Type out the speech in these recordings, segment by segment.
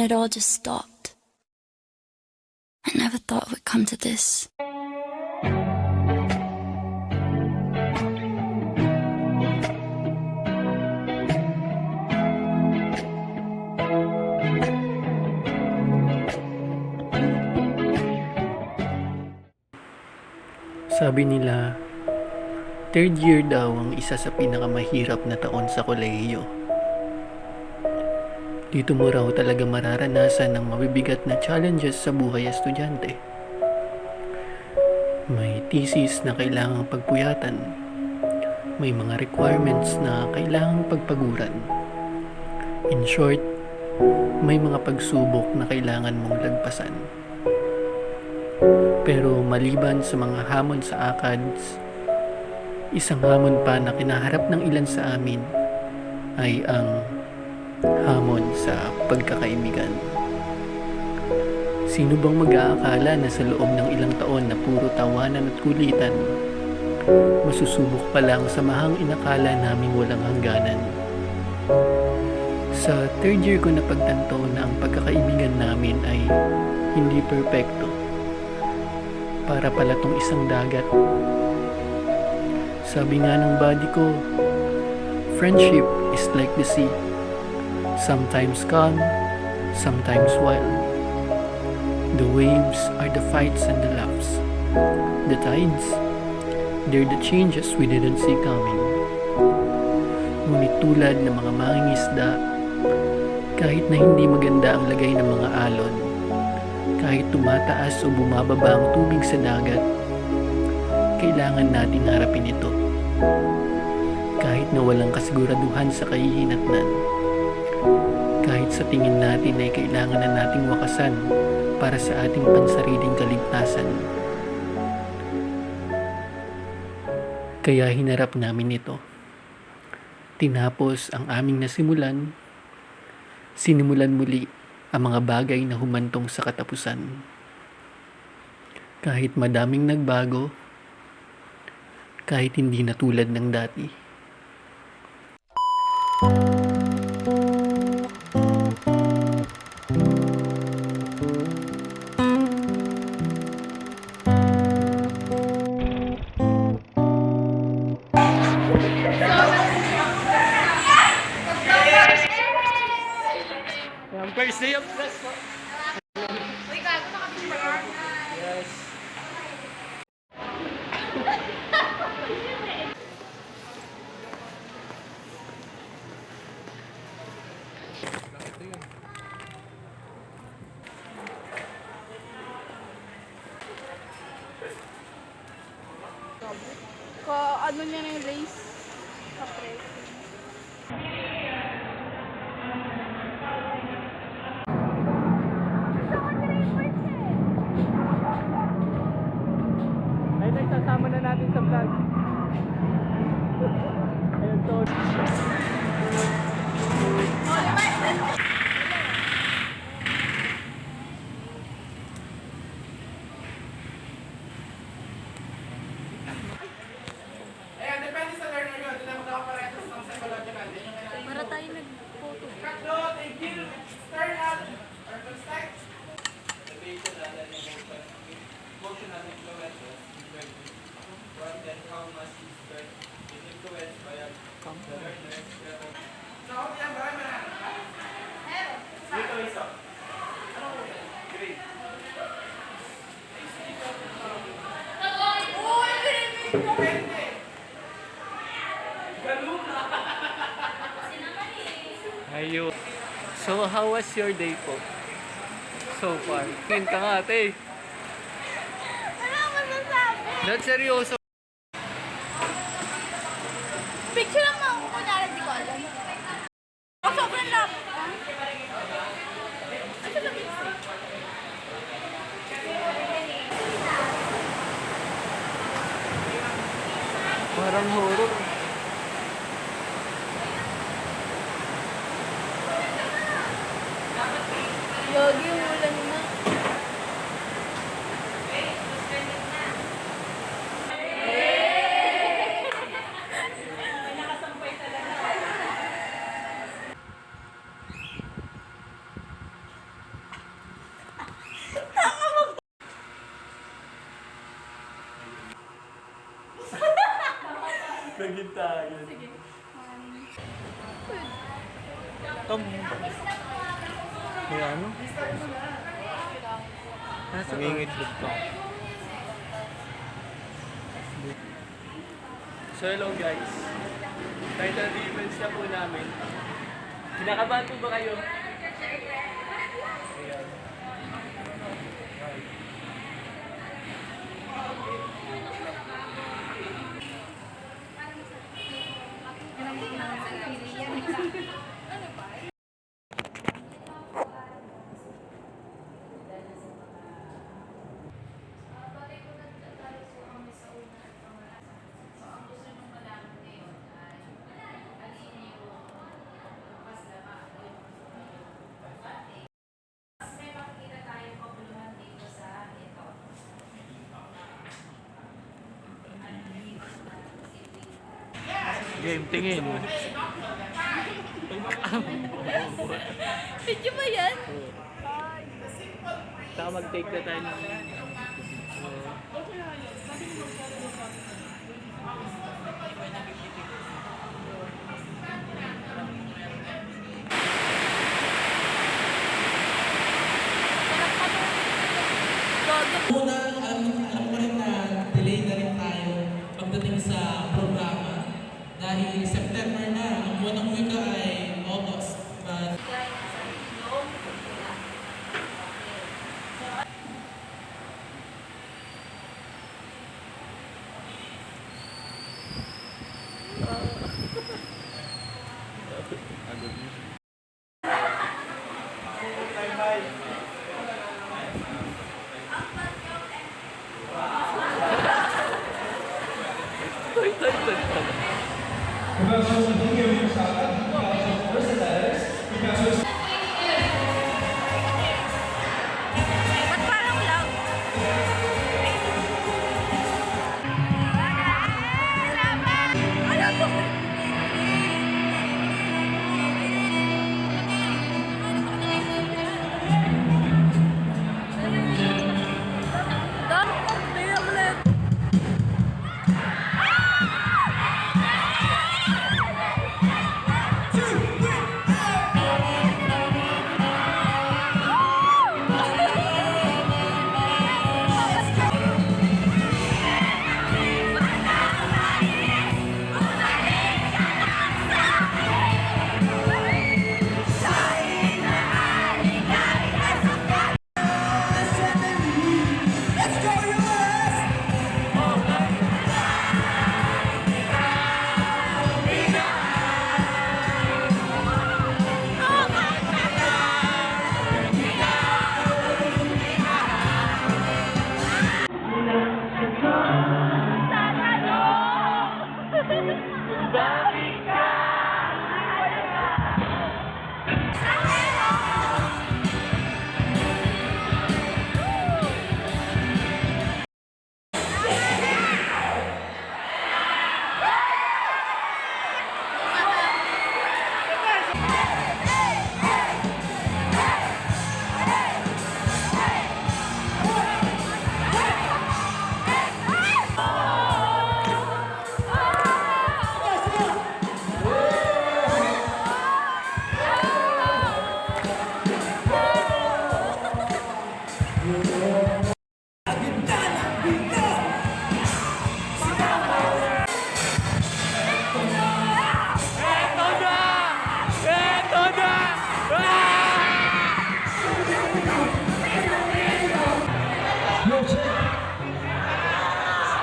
it all just stopped. I never thought it would come to this. Sabi nila, third year daw ang isa sa pinakamahirap na taon sa kolehiyo. Dito mo raw talaga mararanasan ng mabibigat na challenges sa buhay estudyante. May thesis na kailangang pagpuyatan. May mga requirements na kailangang pagpaguran. In short, may mga pagsubok na kailangan mong lagpasan. Pero maliban sa mga hamon sa ACADS, isang hamon pa na kinaharap ng ilan sa amin ay ang hamon sa pagkakaibigan. Sino bang mag-aakala na sa loob ng ilang taon na puro tawanan at kulitan, masusubok pa lang sa mahang inakala naming walang hangganan? Sa third year ko napagtanto na ang pagkakaibigan namin ay hindi perpekto. Para pala tong isang dagat. Sabi nga ng buddy ko, friendship is like the sea. Sometimes calm, sometimes wild. The waves are the fights and the laughs. The tides, they're the changes we didn't see coming. Ngunit tulad ng mga mangingisda, kahit na hindi maganda ang lagay ng mga alon, kahit tumataas o bumababa ang tubig sa dagat, kailangan natin harapin ito. Kahit na walang kasiguraduhan sa kahihinatnan, kahit sa tingin natin ay kailangan na nating wakasan para sa ating pansariling kaligtasan. Kaya hinarap namin ito. Tinapos ang aming nasimulan, sinimulan muli ang mga bagay na humantong sa katapusan. Kahit madaming nagbago, kahit hindi na tulad ng dati. Ang first day of class po. Yes. Ano niya ng race sa press. Ay, sasama na natin sa vlog. Ayan, so... Para tayo nag-photo. Ayun. So, how was your day po? So far. Tingin ka nga, ate. Ano masasabi? Not seryoso. Picture lang ako kung nalang di ko alam. Oh, sobrang lap. Parang horror. Yogi, ulan na. Maghintayan. Sige. Tom. May ano? Nasa nangingitlog pa. So hello guys. Title defense na po namin. Kinakabahan po ba kayo? Ayan. Game, tingin. Video ba yan? Saka mag-take na tayo ng... Una, alam ko rin na delay na rin tayo pagdating sa programa dahil September na, ang unang wika ay August. But Ba't parang lang? Ano to?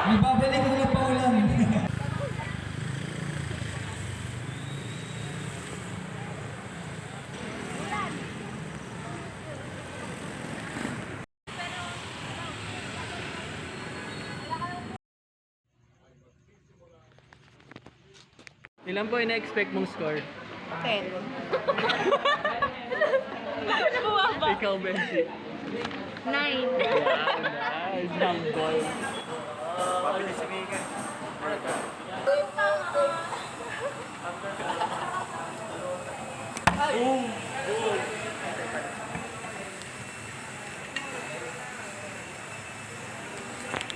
magbabalik ko na pa ulam. Ilan po ina-expect mong score? 10. Nabababa. Ikaw, Benji. 9. Nice, humble.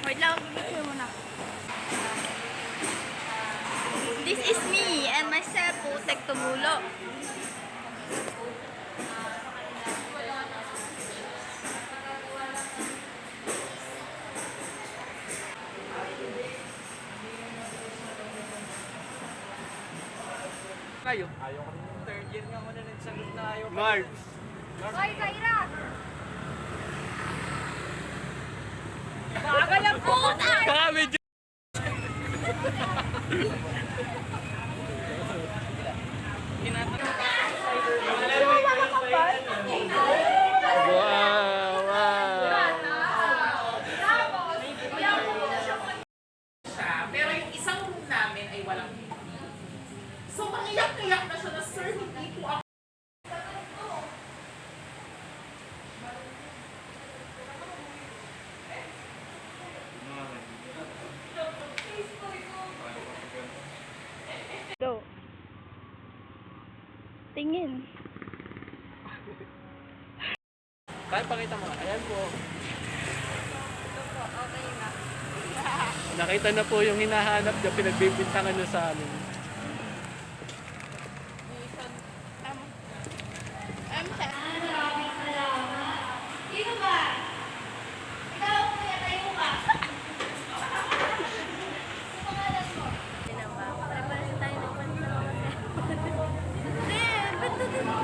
Wait lang, picture mo na. muntik tumulo. Kayo? Ayaw kami ng third year nga muna nagsagot na ayaw kami. Marbs. Hoy, Zaira! Bagal ang puta! Baka medyo... Wow! Pero yung isang room namin ay walang TV. So, mangiyak-iyak na siya na, sir, hindi po ako. Go. Tingin. Kaya pakita mo. Ayan po. Nakita na po yung hinahanap niya, pinagbibintangan niya sa amin. Sino ba? Ikaw, kaya tayo ka. Pangalan mo? Sino ba? Pare-pares tayo nagpansin. Hindi, ba't doon din ka?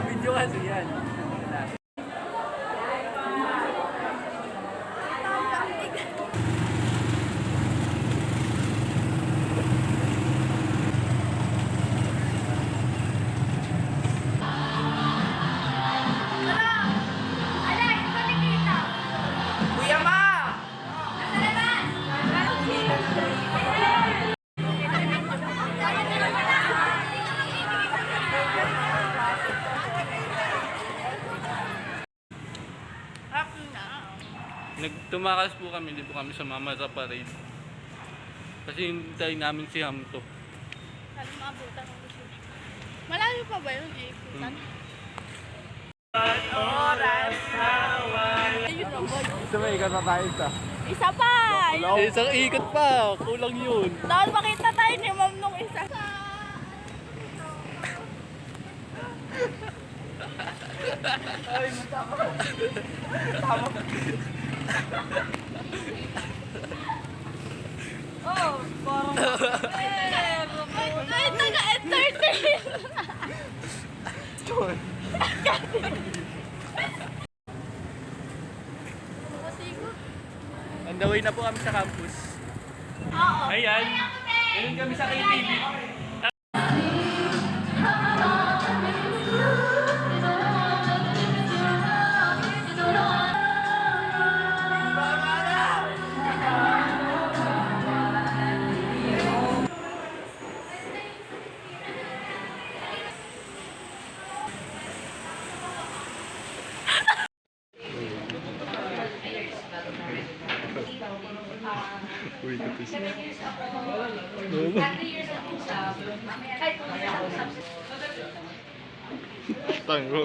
Video kasi yan. Alay, ito nakikita. Kuya Ma! Nasa labas. Nagtumakas po kami, hindi po kami sumama sa parade. Kasi hintayin namin si Hamto. Alam mo, abutan ko siya. Malayo pa ba yun? Eh, putan. Ito ba, ikaw na tayo sa. Isa pa! Isang ikot pa, kulang yun. Dahil makita tayo ni ma'am nung isa. Oh, parang ay, taga-entertain! On the way na po kami sa campus. Oo. Ayan, ngayon kami sa KTV. Tango.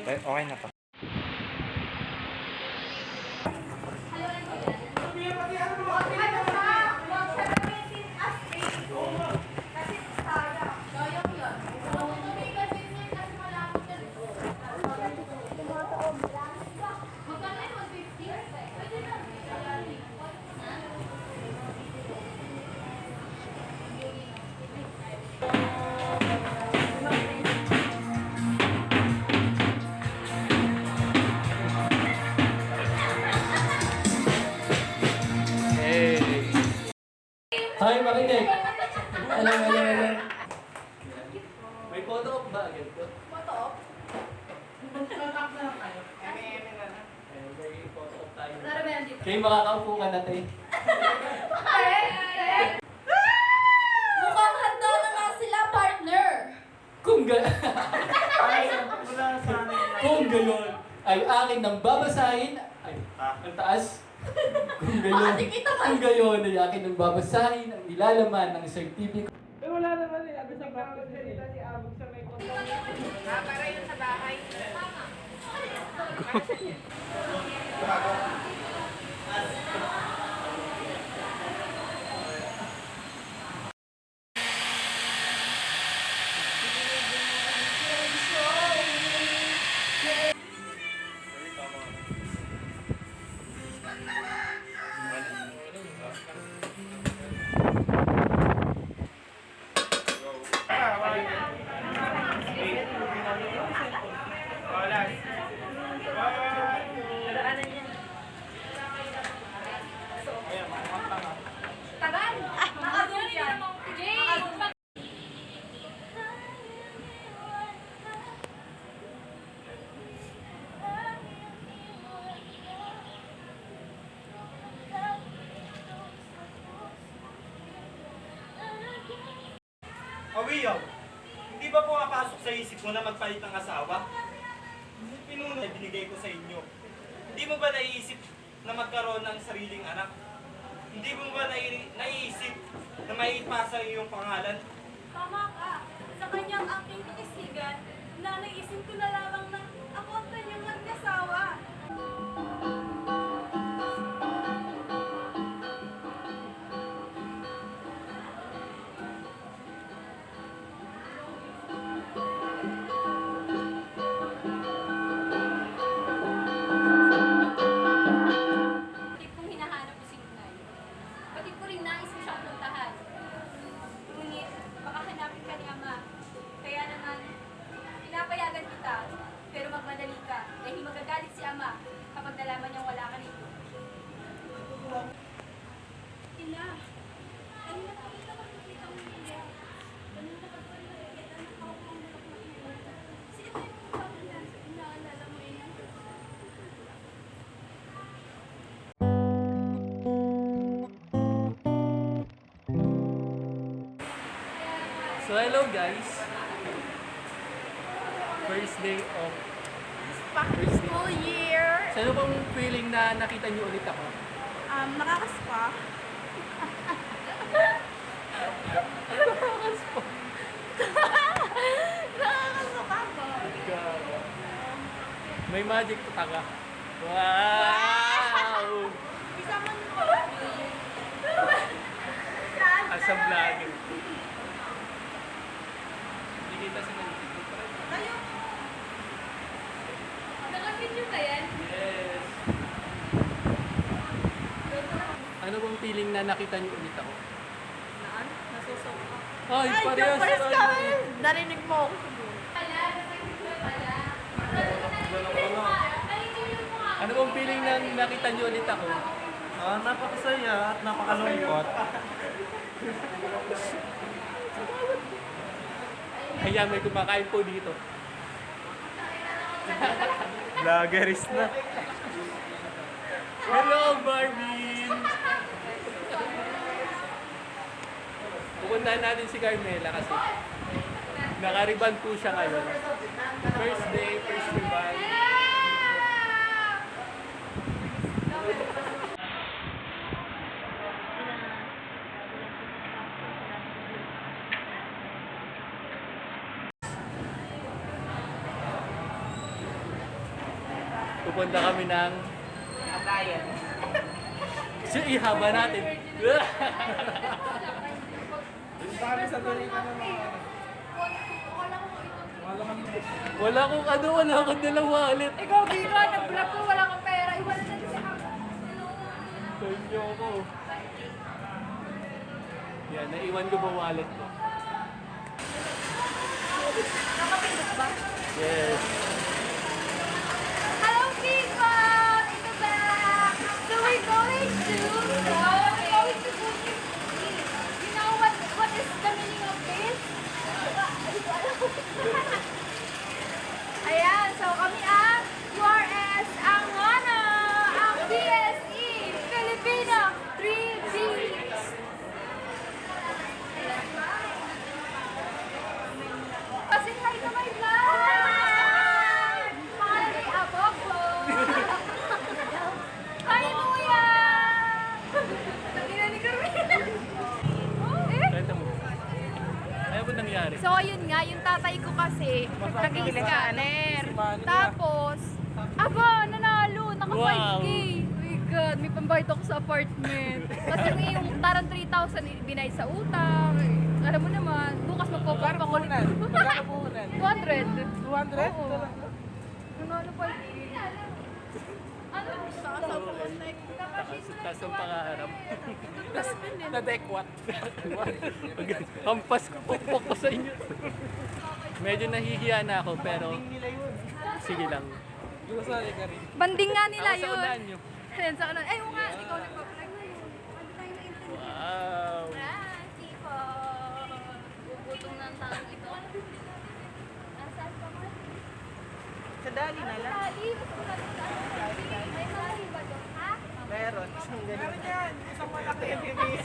Okay na pa. Hi, makinig! Hello, hello, hello. May photo op ba? Ganito? Photo op? Ayun, may photo op tayo. Laro ba yan dito? Kayo makakaupo ka na, te. Mukhang handa na nga sila, partner! Kung Kung gayon ay akin nang babasahin ay ang taas. Kung gayon, Makikita man. kung gayon ay akin nang babasahin ang nilalaman ng certificate. Pero wala naman eh. Abi sa practice salita si Abog sa may Para yun sa bahay. Awiyaw, hindi ba pumapasok sa isip mo na magpalit ng asawa? Pinuno na binigay ko sa inyo. Hindi mo ba naiisip na magkaroon ng sariling anak? Hindi mo ba naiisip na maipasa ang iyong pangalan? Tama ka. Sa kanyang aking titisigan, na naisip ko na lamang na ako ang kanyang mag-asawa. Batid kong hinahanap ko si Lunay. Batid ko rin nais ko siyang puntahan. Ngunit, baka hanapin ka ni Ama. Kaya naman, pinapayagan kita. Pero magmadali ka, dahil magagalit si Ama kapag nalaman niyang wala ka rito. Ina, ano na nakita ko nakita mo niya? Ano na nakita na ako ang nakita? Sino yung pagkakala sa inaalala mo ina? So hello guys. First day of School year. So ano bang feeling na nakita niyo ulit ako? Nakakaspa. Nakakaspa ba? Gaga. May magic to taka. Wow! Isa man mo. As a vlogger. Hindi kita sa ganito. Kayo. Nakapinyo ba yan? Yes. Ano bang feeling na nakita niyo ulit ako? Naan? Nasusaw ka. Ay, parehas pares tayo. kami. Narinig mo ako siguro. Ano bang feeling na nakita niyo ulit ako? Napakasaya at napakalungkot. Ayan, may kumakain po dito. Vloggeris na. Hello, Marvin! Pupuntahan natin si Carmela kasi nakariban po siya ngayon. First day, first ribbon. Pupunta kami ng Agayan. so, ihaba natin. Wala akong ano, wala akong dalang wallet. Ikaw, Bira, nag-vlog ko, wala kang pera. Iwala na si Ama. Tonyo ko. Yan, naiwan ko ba wallet ko? Nakapindot ba? Yes. Hello, people! Ito ba? So we're going to Bukit. You know what is the meaning of this? Ayan, so kami ang URS, ang ano, ang BSE, Filipino 3B. Kasi hi ka may vlog! Pangalan ay Abobo! Hi, Kuya! Tangina ni Carmela! Ito mo. Ano ba nangyari? So, yun nga, yung tatay ko kasi, nag-i-scanner. Tapos, nanalo, naka 5K. Oh my God, may pambayad ako sa apartment. Kasi yung tarang 3,000 binay sa utang. Alam mo naman, bukas magpapakulit. Magkano puhunan? 200. 200? Oo. Nanalo 5K. Ano? Sa phone, like, Taas ang pangarap. Nadekwat. Hampas ko, pukpok ko sa inyo. Medyo nahihiya na ako, pero sige lang. Sali ka rin. banding nga nila Ako sa yun. unahan nyo. Ayun, sa unahan. Ay, oo nga, ikaw nagpa-vlog na yun. Ano tayo na interview? Wow! Tipo, gugutom ng taong ito. Nasaan pa mo? Sa dali na lang. May malaki ba doon, ha? Meron. Isang ganun. Meron yan. Isang malaki yung bibis.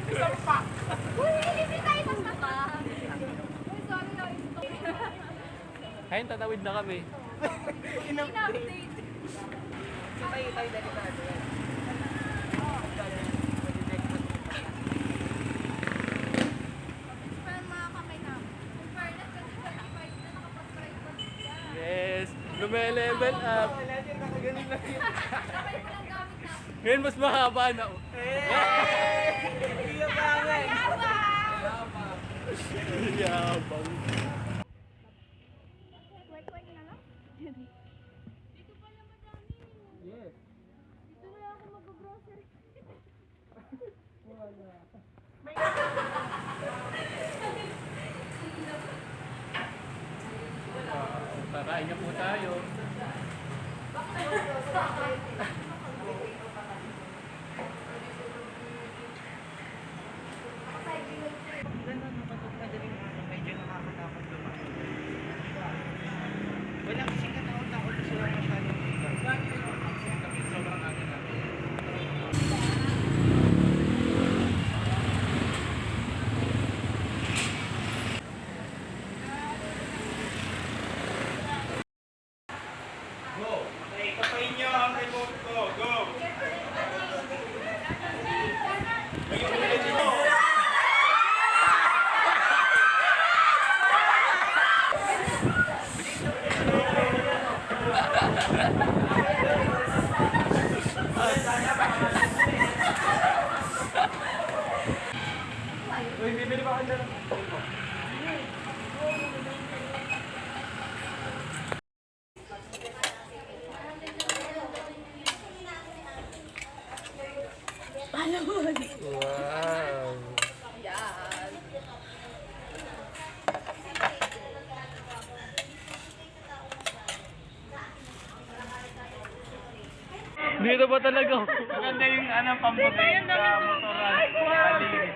Isang pack. Uy, hindi tayo mas Ayun, tatawid na kami. In-update. Parang mga kamay namin. In fairness, kasi 25 na nakapag-drive pa sila. Yes, lume-level up. Try mo lang gamit namin. Ngayon mas mahaba na. Yabang. Wait na lang. Dito pala madami. Yes. Dito na ako mag-grocery. Kakain na po tayo. Medyo nakakatakot lumayo. Wala kasing katakot-takot na sila masyadong iba. Sobrang aga na. Go! Ikapain niyo ang remote ko. Go! Ayun ulit mo! Uy, bibili ba ka na? Wow. Dito ba talaga? Maganda yung pambagay sa motoran.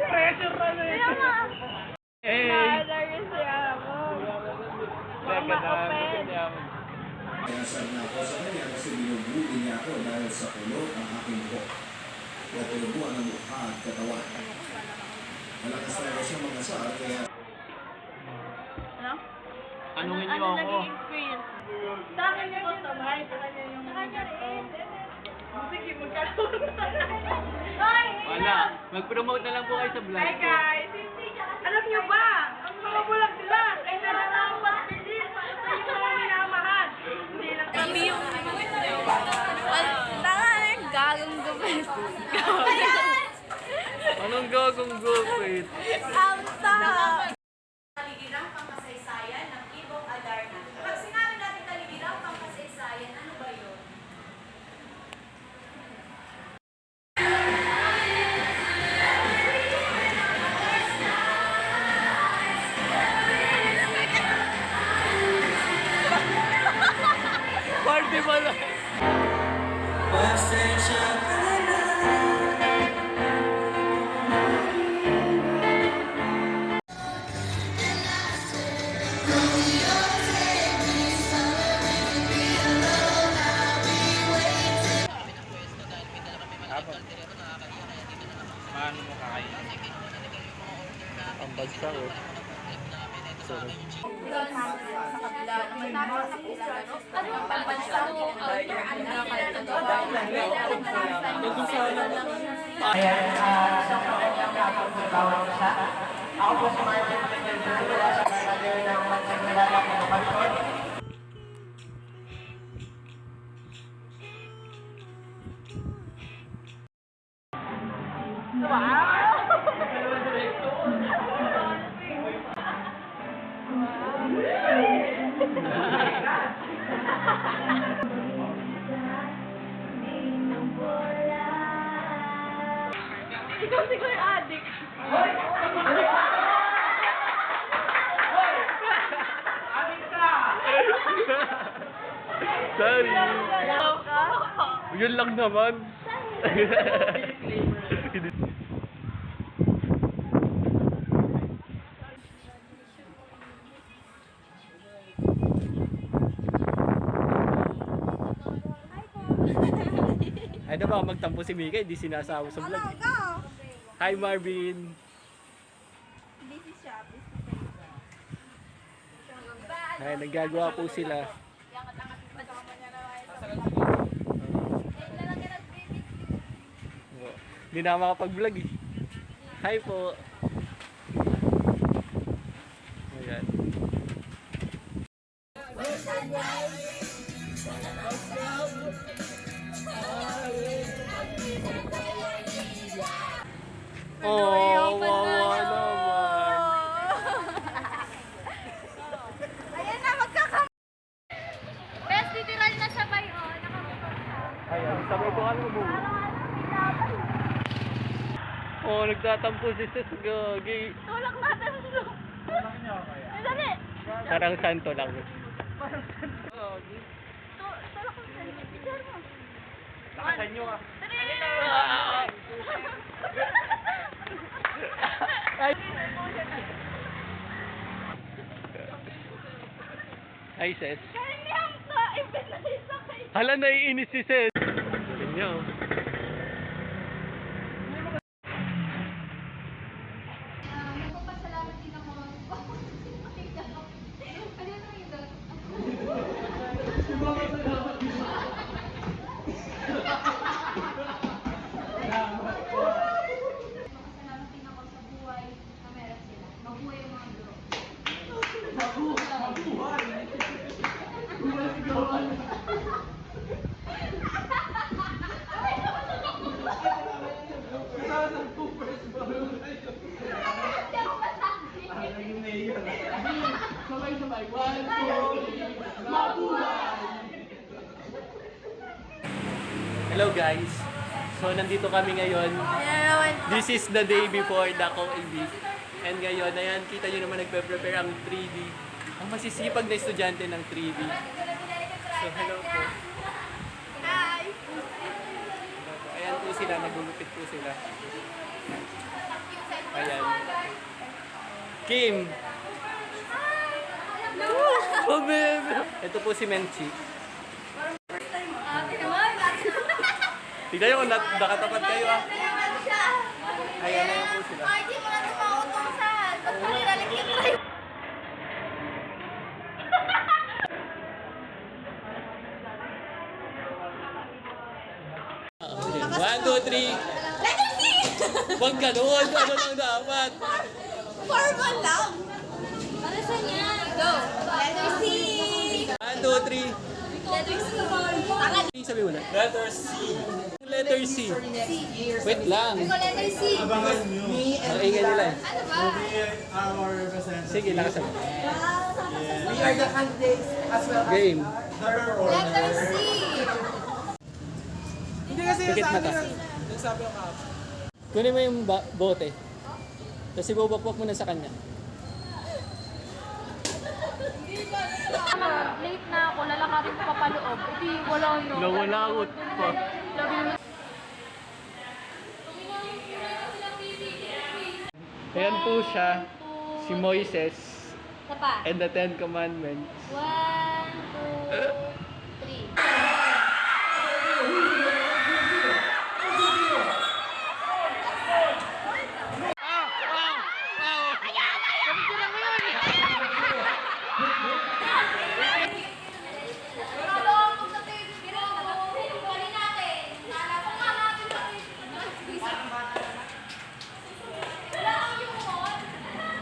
Pressure na Kaya nga. Hey! Kaya sabi na ako sa kanya kasi binubuli niya ako dahil sa kulot ang aking buhok. Natulubuan ang mukha at katawan. Malakas talaga siya mag-asal kaya Tanungin niyo ako. Sa akin yung sabay. Sa kanya yung... Sa kanya rin. Sige, magkaroon. Hoy! Wala. Mag-promote na lang po kayo sa vlog Hi ko. guys! Alam niyo ba? Ang mga bulag nila ay nararapat pilit para sa yung mga minamahal. Hindi lang kami yung... Tanga na yung gagong gupit. Anong gagong gupit? Outside! Kaligirang pangkasaysayan ng Ibong Adarna. Pag sinabi natin kaligirang pangkasaysayan, ano ba yun? Party pala! Paano mo kakain? Ang bagsak oh. Sorry. Ano yung pambansa mo? Ako po si Martin Pinagdula sa manager ng Bansang Nilalang Manufacturing. Ikaw siguro yung addict. Sorry. Yun lang naman. Ay na ba magtampo si Mika, hindi sinasawa sa vlog. Hi Marvin. Busy siya. Ay, naggagawa po sila. Hindi na ako makapag-vlog eh. Hi po. Ayan. Oh, wawa naman. Ayan na, magkakam... Best, literal na sabay, oh. Nakamutok siya. Ayan, sabay ko kami mo. Oh, nagtatampo si Sis Gagi. Tulak natin siya. Tulak niya kaya? Dali. Parang santo lang. Tulak ko sa picture mo. Nakasan nyo ah. Ay. Ay, Sis. Kanyang ka, imbes na isa kayo. Hala, naiinis si Sis. Ganyan. Magpapasalamat din ako. Ano na yun? Magpapasalamat din ako sa buhay na meron sila. Mabuhay yung mga bro. Hello guys. So nandito kami ngayon. This is the day before the COAB. And ngayon, ayan, kita nyo naman nagpe-prepare ang 3D. Ang masisipag na estudyante ng 3D. So hello po. Hi! Ayan po sila, nagulupit po sila. Ayan. Kim! Oh, babe! Ito po si Menchi. Tignan nyo kung nakatapat kayo ah. Ayan na yan po sila. Ay, di mo na ito mautusan. Ba't mo nilalik yung try? One, two, three. Letter C! Huwag ganun. Ano lang dapat? Formal lang. Para sa niya? Go. Letter C! One, two, three. Letter C. Tangan. Sabi mo na. Letter C. Letter C. Wait lang. Ito letter C. Abangan nyo. Ang ingay nila eh. Ano ba? Our representative. Sige, lakasan mo. We are the candidates as well as Game. Letter C. Hindi kasi Pikit mata. nagsabi ako kahapon. Kunin mo yung bote. Tapos ibubakwak mo na sa kanya. Late na ako, lalakarin ko papaloob. Hindi, wala no. Nawalawot pa. Ayan po siya, si Moises, Isa pa. and the Ten Commandments. 1, 2, 3.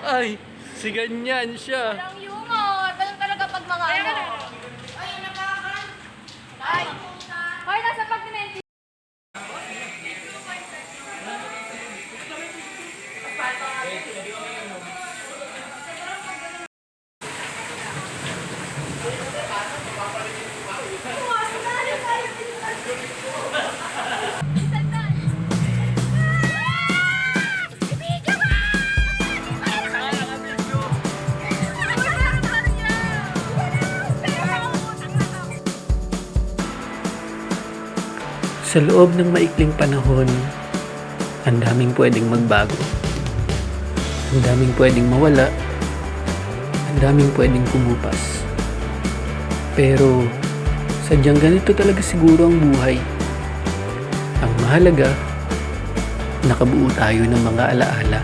Ay, si ganyan siya. Walang humor. Ganun talaga pag mga ano. Ay, nakakan. Ay. Hoy, nasa pag-dimension. Sa loob ng maikling panahon, ang daming pwedeng magbago. Ang daming pwedeng mawala. Ang daming pwedeng kumupas. Pero, sadyang ganito talaga siguro ang buhay. Ang mahalaga, nakabuo tayo ng mga alaala.